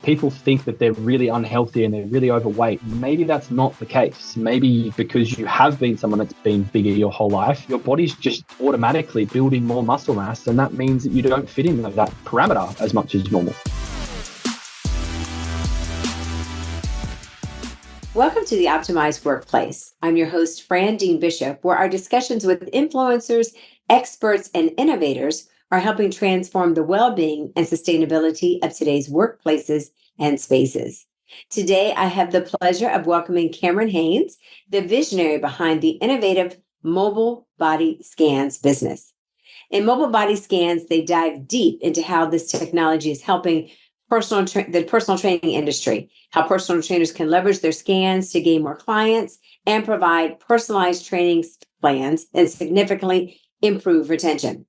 people think that they're really unhealthy and they're really overweight. Maybe that's not the case. Maybe because you have been someone that's been bigger your whole life, your body's just automatically building more muscle mass, and that means that you don't fit in that parameter as much as normal. Welcome to the Optimized Workplace. I'm your host, Fran Dean Bishop, where our discussions with influencers, experts, and innovators are helping transform the well-being and sustainability of today's workplaces and spaces. Today, I have the pleasure of welcoming Cameron Haines, the visionary behind the innovative mobile body scans business. In mobile body scans, they dive deep into how this technology is helping the personal training industry, how personal trainers can leverage their scans to gain more clients and provide personalized training plans and significantly improve retention.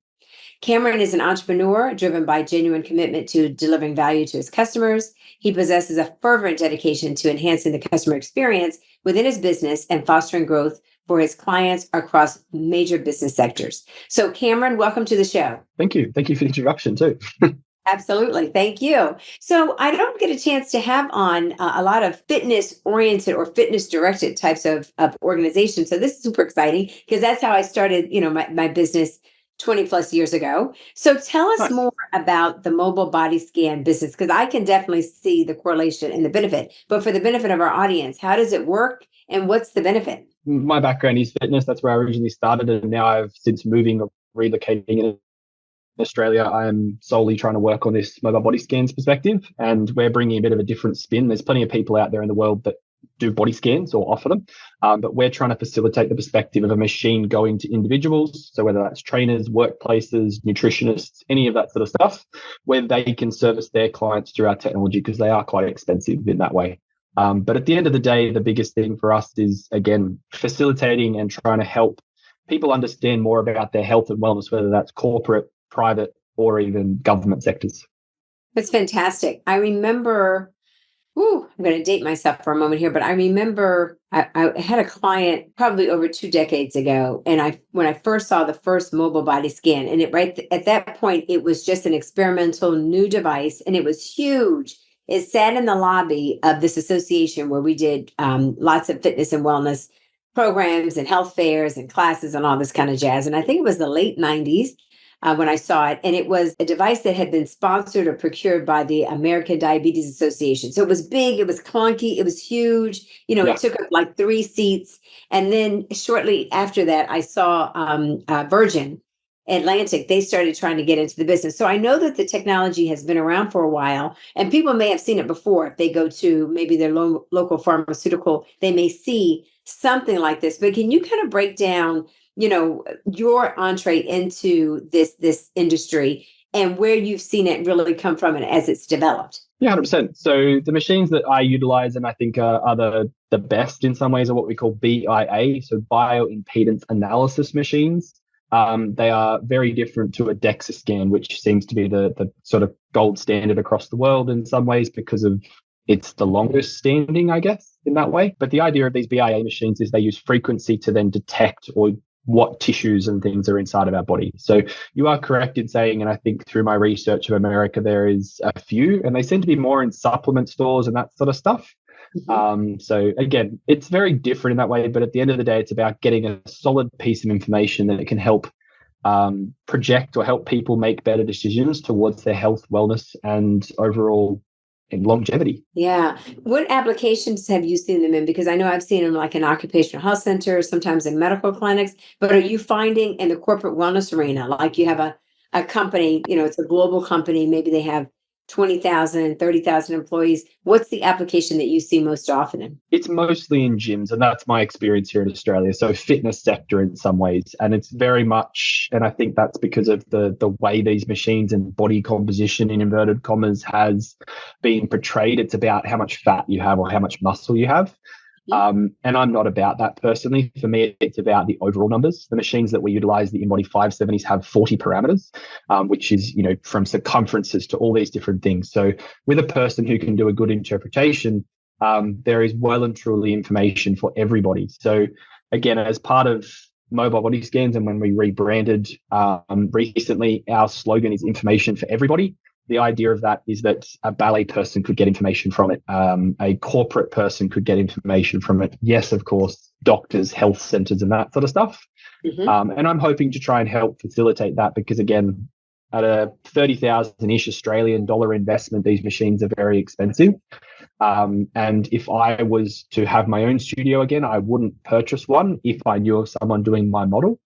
Cameron is an entrepreneur driven by genuine commitment to delivering value to his customers. He possesses a fervent dedication to enhancing the customer experience within his business and fostering growth for his clients across major business sectors. So, Cameron, welcome to the show. Thank you. Thank you for the introduction too. Absolutely. Thank you. So I don't get a chance to have on a lot of fitness-oriented or fitness-directed types of organizations. So this is super exciting because that's how I started, my business 20 plus years ago. So tell us more about the mobile body scan business, because I can definitely see the correlation and the benefit. But for the benefit of our audience, how does it work and what's the benefit? My background is fitness. That's where I originally started. And now I've since moving or relocating in Australia, I'm solely trying to work on this mobile body scans perspective, and we're bringing a bit of a different spin. There's plenty of people out there in the world that do body scans or offer them, but we're trying to facilitate the perspective of a machine going to individuals. So whether that's trainers, workplaces, nutritionists, any of that sort of stuff, where they can service their clients through our technology, because they are quite expensive in that way. But at the end of the day, the biggest thing for us is, again, facilitating and trying to help people understand more about their health and wellness, whether that's corporate, private, or even government sectors. That's fantastic. I remember, I'm going to date myself for a moment here, but I remember I had a client probably over 2 decades ago, and when I first saw the first mobile body scan, and at that point, it was just an experimental new device, and it was huge. It sat in the lobby of this association where we did lots of fitness and wellness programs and health fairs and classes and all this kind of jazz. And I think it was the late 90s. When I saw it. And it was a device that had been sponsored or procured by the American Diabetes Association. So it was big, it was clunky, it was huge. It took up like 3 seats. And then shortly after that, I saw Virgin Atlantic. They started trying to get into the business. So I know that the technology has been around for a while, and people may have seen it before. If they go to maybe their local pharmaceutical, they may see something like this. But can you kind of break down your entree into this industry and where you've seen it really come from and as it's developed? Yeah, 100%. So the machines that I utilize and I think are the best in some ways are what we call BIA, so bioimpedance analysis machines. They are very different to a DEXA scan, which seems to be the sort of gold standard across the world in some ways because of it's the longest standing, I guess, in that way. But the idea of these BIA machines is they use frequency to then detect or what tissues and things are inside of our body. So you are correct in saying, and I think through my research of America, there is a few, and they seem to be more in supplement stores and that sort of stuff. Mm-hmm. So again, it's very different in that way, but at the end of the day, it's about getting a solid piece of information that it can help project or help people make better decisions towards their health, wellness, and overall and longevity. Yeah. What applications have you seen them in? Because I know I've seen them like in occupational health centers, sometimes in medical clinics, but are you finding in the corporate wellness arena, like you have a company, it's a global company, maybe they have 20,000, 30,000 employees. What's the application that you see most often in? It's mostly in gyms, and that's my experience here in Australia. So fitness sector in some ways. And it's very much, and I think that's because of the way these machines and body composition in inverted commas has been portrayed. It's about how much fat you have or how much muscle you have. And I'm not about that personally. For me, it's about the overall numbers. The machines that we utilize, the InBody 570s, have 40 parameters, which is, from circumferences to all these different things. So with a person who can do a good interpretation, there is well and truly information for everybody. So again, as part of mobile body scans, and when we rebranded recently, our slogan is information for everybody. the idea of that is that a ballet person could get information from it. A corporate person could get information from it. Yes, of course, doctors, health centers, and that sort of stuff. And I'm hoping to try and help facilitate that because, again, at a 30,000-ish Australian dollar investment, these machines are very expensive. And if I was to have my own studio again, I wouldn't purchase one if I knew of someone doing my model,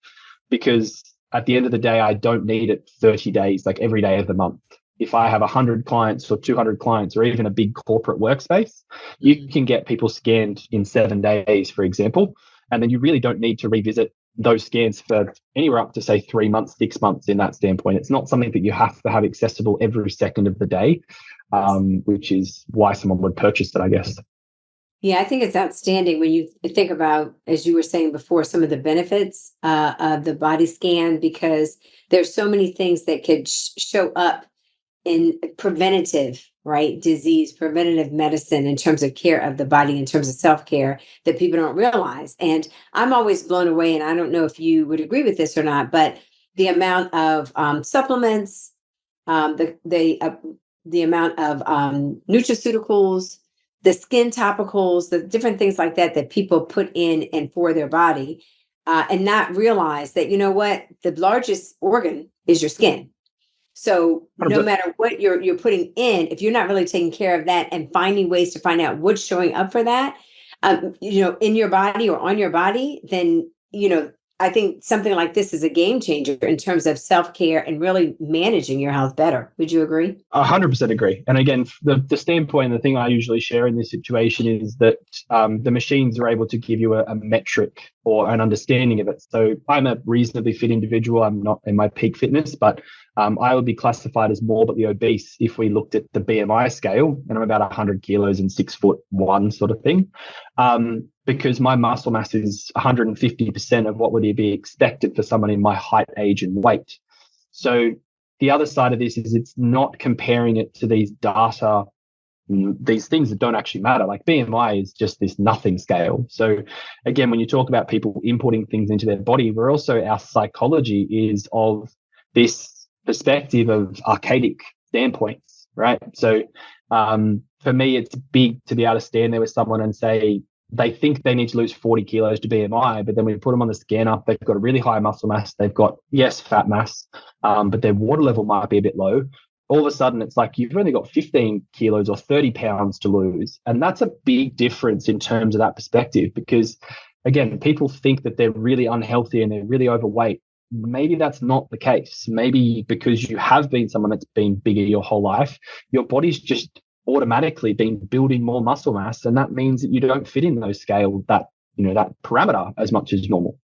because at the end of the day, I don't need it 30 days, like every day of the month. If I have 100 clients or 200 clients or even a big corporate workspace, you can get people scanned in 7 days, for example, and then you really don't need to revisit those scans for anywhere up to, say, 3 months, 6 months in that standpoint. It's not something that you have to have accessible every second of the day, which is why someone would purchase it, I guess. Yeah, I think it's outstanding when you think about, as you were saying before, some of the benefits of the body scan, because there's so many things that could show up in preventative, right? Disease, preventative medicine in terms of care of the body, in terms of self-care that people don't realize. And I'm always blown away, and I don't know if you would agree with this or not, but the amount of supplements, the amount of nutraceuticals, the skin topicals, the different things like that that people put in and for their body, and not realize that, you know what, the largest organ is your skin. So no matter what you're putting in, if you're not really taking care of that and finding ways to find out what's showing up for that, in your body or on your body, then, I think something like this is a game changer in terms of self-care and really managing your health better. Would you agree? 100% agree. And again, the standpoint, the thing I usually share in this situation is that the machines are able to give you a metric or an understanding of it. So I'm a reasonably fit individual. I'm not in my peak fitness, but I would be classified as morbidly obese if we looked at the BMI scale, and I'm about 100 kilos and 6'1" sort of thing. Because my muscle mass is 150% of what would be expected for someone in my height, age, and weight. So the other side of this is it's not comparing it to these data, these things that don't actually matter. Like BMI is just this nothing scale. So again, when you talk about people inputting things into their body, we're also, our psychology is of this perspective of archaic standpoints, right? So for me, it's big to be able to stand there with someone and say, they think they need to lose 40 kilos to BMI, but then when you put them on the scanner, they've got a really high muscle mass. They've got, yes, fat mass, but their water level might be a bit low. All of a sudden, it's like you've only got 15 kilos or 30 pounds to lose. And that's a big difference in terms of that perspective, because, again, people think that they're really unhealthy and they're really overweight. Maybe that's not the case. Maybe because you have been someone that's been bigger your whole life, your body's just automatically been building more muscle mass, and that means that you don't fit in those scales, that parameter as much as normal.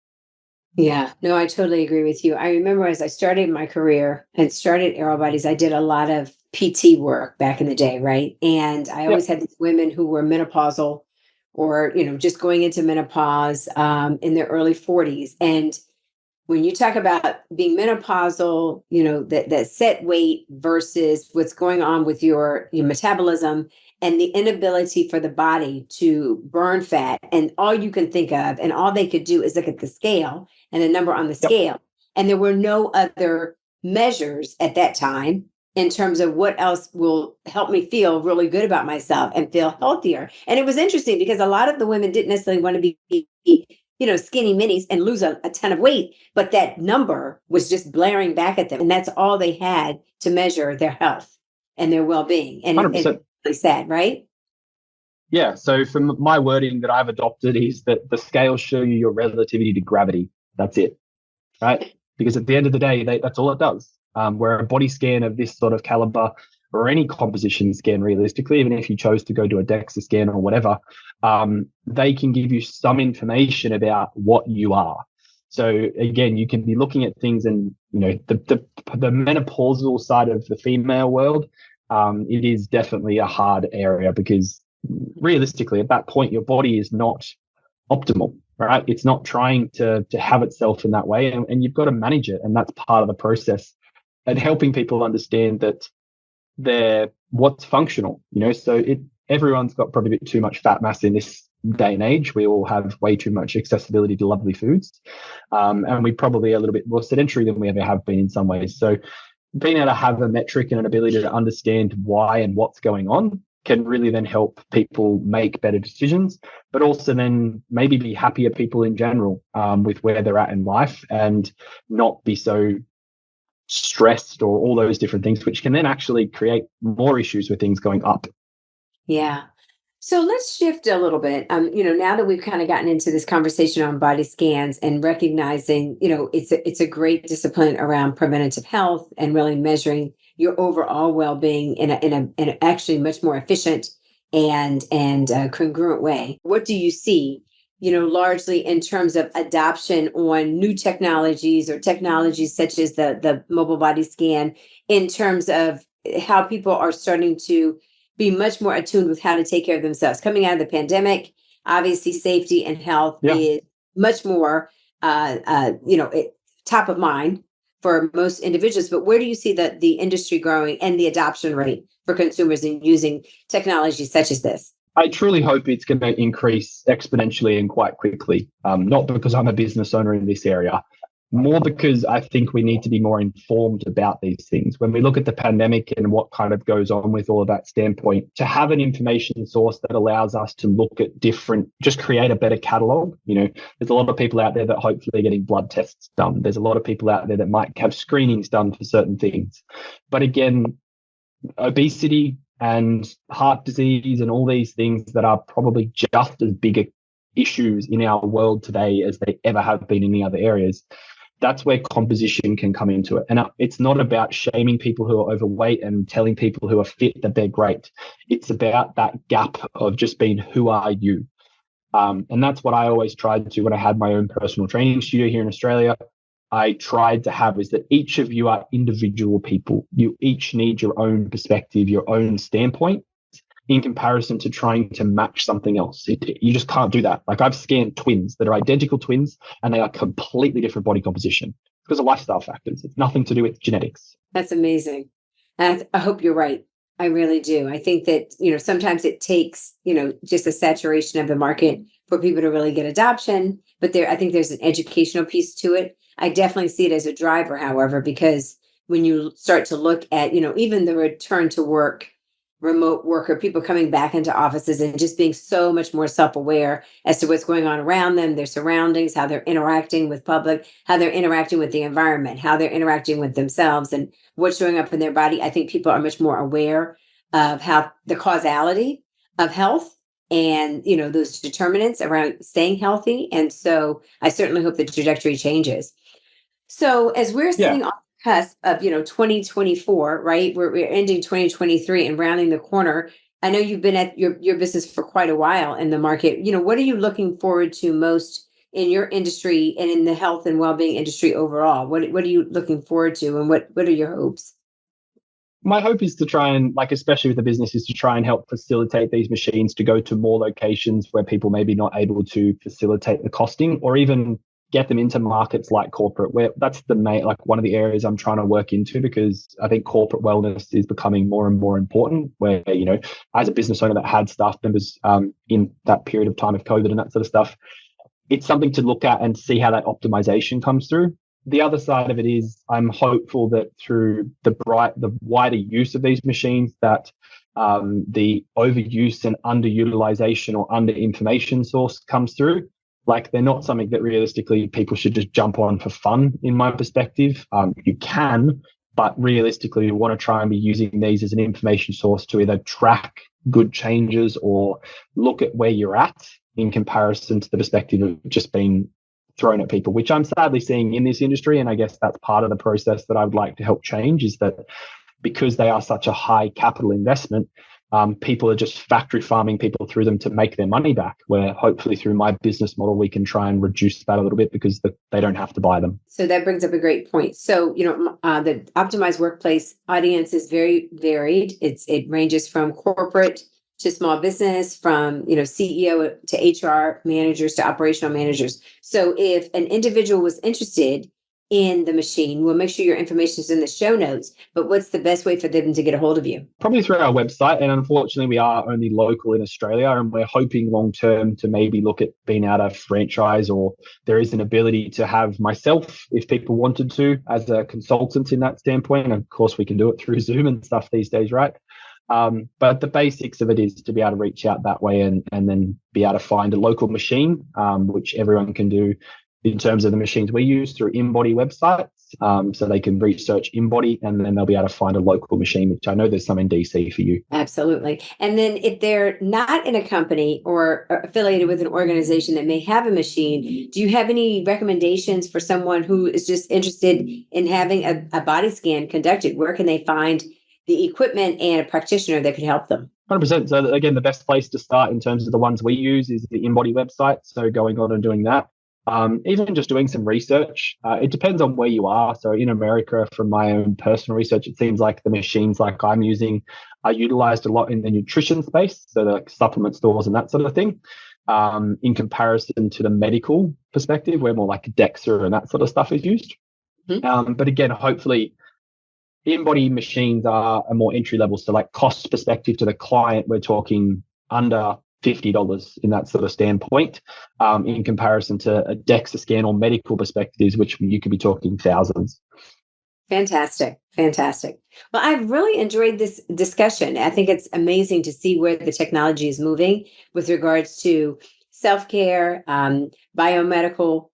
Yeah, no, I totally agree with you. I remember as I started my career and started Aero Bodies, I did a lot of PT work back in the day, right? And I always had these women who were menopausal or, just going into menopause in their early 40s. And when you talk about being menopausal, that set weight versus what's going on with your metabolism and the inability for the body to burn fat. And all you can think of, and all they could do is look at the scale and the number on the scale. And there were no other measures at that time in terms of what else will help me feel really good about myself and feel healthier. And it was interesting because a lot of the women didn't necessarily want to be skinny minis and lose a ton of weight, but that number was just blaring back at them. And that's all they had to measure their health and their well-being. And it's really sad, right? Yeah. So from my wording that I've adopted is that the scales show you your relativity to gravity. That's it. Right. Because at the end of the day, that's all it does. Where a body scan of this sort of caliber, or any composition scan, realistically, even if you chose to go to a DEXA scan or whatever, they can give you some information about what you are. So again, you can be looking at things, and the menopausal side of the female world, it is definitely a hard area, because realistically, at that point, your body is not optimal, right? It's not trying to have itself in that way, and you've got to manage it, and that's part of the process, and helping people understand that what's functional, so everyone's got probably a bit too much fat mass in this day and age. We all have way too much accessibility to lovely foods, and we probably are a little bit more sedentary than we ever have been in some ways. So being able to have a metric and an ability to understand why and what's going on can really then help people make better decisions, but also then maybe be happier people in general, with where they're at in life, and not be so stressed or all those different things, which can then actually create more issues with things going up. Yeah. So let's shift a little bit. Now that we've kind of gotten into this conversation on body scans and recognizing, it's a great discipline around preventative health and really measuring your overall well-being in a actually much more efficient and congruent way. What do you see, largely in terms of adoption on new technologies or technologies such as the mobile body scan, in terms of how people are starting to be much more attuned with how to take care of themselves. Coming out of the pandemic, obviously safety and health Yeah. is much more, top of mind for most individuals. But where do you see the industry growing and the adoption rate for consumers in using technology such as this? I truly hope it's going to increase exponentially and quite quickly. Not because I'm a business owner in this area, more because I think we need to be more informed about these things. When we look at the pandemic and what kind of goes on with all of that standpoint, to have an information source that allows us to look at just create a better catalog. There's a lot of people out there that hopefully are getting blood tests done. There's a lot of people out there that might have screenings done for certain things. But again, obesity and heart disease and all these things that are probably just as big issues in our world today as they ever have been in the other areas. That's where composition can come into it. And it's not about shaming people who are overweight and telling people who are fit that they're great. It's about that gap of just being, who are you? And that's what I always tried to when I had my own personal training studio here in Australia. I tried to have is that each of you are individual people. You each need your own perspective, your own standpoint, in comparison to trying to match something else. You just can't do that. Like, I've scanned twins that are identical twins and they are completely different body composition because of lifestyle factors. It's nothing to do with genetics. That's amazing. And I hope you're right. I really do. I think that, sometimes it takes, just a saturation of the market for people to really get adoption. But I think there's an educational piece to it. I definitely see it as a driver, however, because when you start to look at, even the return to work, remote worker, people coming back into offices and just being so much more self-aware as to what's going on around them, their surroundings, how they're interacting with public, how they're interacting with the environment, how they're interacting with themselves and what's showing up in their body. I think people are much more aware of how the causality of health and, those determinants around staying healthy. And so I certainly hope the trajectory changes. So as we're Yeah. sitting on the cusp of, 2024, right? We're ending 2023 and rounding the corner. I know you've been at your business for quite a while in the market. What are you looking forward to most in your industry and in the health and well-being industry overall? What are you looking forward to, and what are your hopes? My hope is to try and, like, especially with the business, is to try and help facilitate these machines to go to more locations where people may be not able to facilitate the costing, or even get them into markets like corporate, where that's the main, like, one of the areas I'm trying to work into, because I think corporate wellness is becoming more and more important, where, as a business owner that had staff members in that period of time of COVID and that sort of stuff, it's something to look at and see how that optimization comes through. The other side of it is, I'm hopeful that through the wider use of these machines, that the overuse and underutilization or under information source comes through. Like, they're not something that realistically people should just jump on for fun, in my perspective. You can, but realistically, you want to try and be using these as an information source to either track good changes or look at where you're at in comparison to the perspective of just being thrown at people, which I'm sadly seeing in this industry. And I guess that's part of the process that I would like to help change, is that because they are such a high capital investment, people are just factory farming people through them to make their money back, where hopefully through my business model, we can try and reduce that a little bit because they don't have to buy them. So that brings up a great point. So, the optimized workplace audience is very varied. It ranges from corporate to small business, from, CEO to HR managers to operational managers. So if an individual was interested in the machine? We'll make sure your information is in the show notes, but what's the best way for them to get a hold of you? Probably through our website. And unfortunately, we are only local in Australia, and we're hoping long term to maybe look at being able to franchise, or there is an ability to have myself, if people wanted to, as a consultant in that standpoint. And of course, we can do it through Zoom and stuff these days, right? But the basics of it is to be able to reach out that way and then be able to find a local machine, which everyone can do in terms of the machines we use through InBody websites. So they can research InBody and then they'll be able to find a local machine, which I know there's some in DC for you. Absolutely. And then if they're not in a company or affiliated with an organization that may have a machine, do you have any recommendations for someone who is just interested in having a body scan conducted? Where can they find the equipment and a practitioner that could help them? 100%. So again, the best place to start in terms of the ones we use is the InBody website. So going on and doing that. Even just doing some research. It depends on where you are. So in America, from my own personal research, it seems like the machines like I'm using are utilized a lot in the nutrition space, so the like supplement stores and that sort of thing, in comparison to the medical perspective, where more like DEXA and that sort of stuff is used. Mm-hmm. But again, hopefully, InBody machines are a more entry level. So like cost perspective to the client, we're talking under $50 in that sort of standpoint, in comparison to a DEXA scan or medical perspectives, which you could be talking thousands. Fantastic. Fantastic. Well, I've really enjoyed this discussion. I think it's amazing to see where the technology is moving with regards to self-care, biomedical,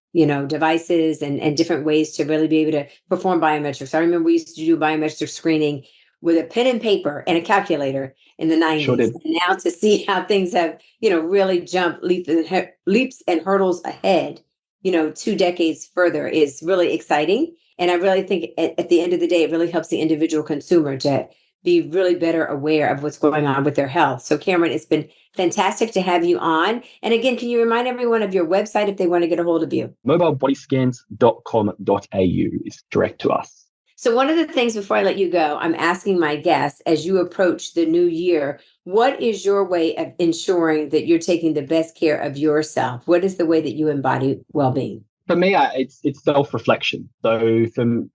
devices and different ways to really be able to perform biometrics. I remember we used to do biometric screening with a pen and paper and a calculator in the 90s. Sure did. And now to see how things have, really jumped leaps and hurdles ahead, 2 decades further is really exciting. And I really think at the end of the day, it really helps the individual consumer to be really better aware of what's going on with their health. So Cameron, it's been fantastic to have you on. And again, can you remind everyone of your website if they want to get a hold of you? mobilebodyscans.com.au is direct to us. So one of the things before I let you go, I'm asking my guests, as you approach the new year, what is your way of ensuring that you're taking the best care of yourself? What is the way that you embody well-being? For me, it's self-reflection. So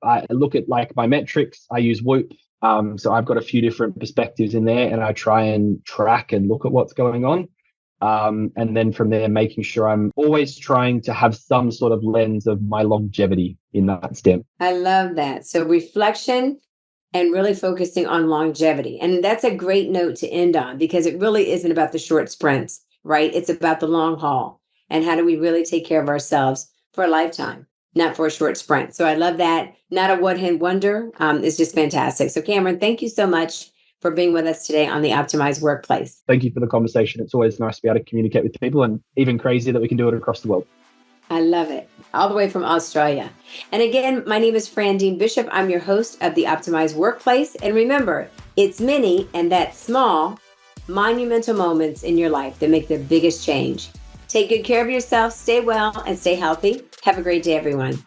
I look at like my metrics. I use Whoop. So I've got a few different perspectives in there, and I try and track and look at what's going on. And then from there, making sure I'm always trying to have some sort of lens of my longevity in that stem. I love that. So reflection and really focusing on longevity. And that's a great note to end on, because it really isn't about the short sprints, right? It's about the long haul. And how do we really take care of ourselves for a lifetime, not for a short sprint? So I love that. Not a one-hit wonder. It's just fantastic. So Cameron, thank you so much for being with us today on the Optimized Workplace. Thank you for the conversation. It's always nice to be able to communicate with people, and even crazier that we can do it across the world. I love it. All the way from Australia. And again, my name is Frandine Bishop. I'm your host of the Optimized Workplace. And remember, it's many and that small, monumental moments in your life that make the biggest change. Take good care of yourself, stay well, and stay healthy. Have a great day, everyone.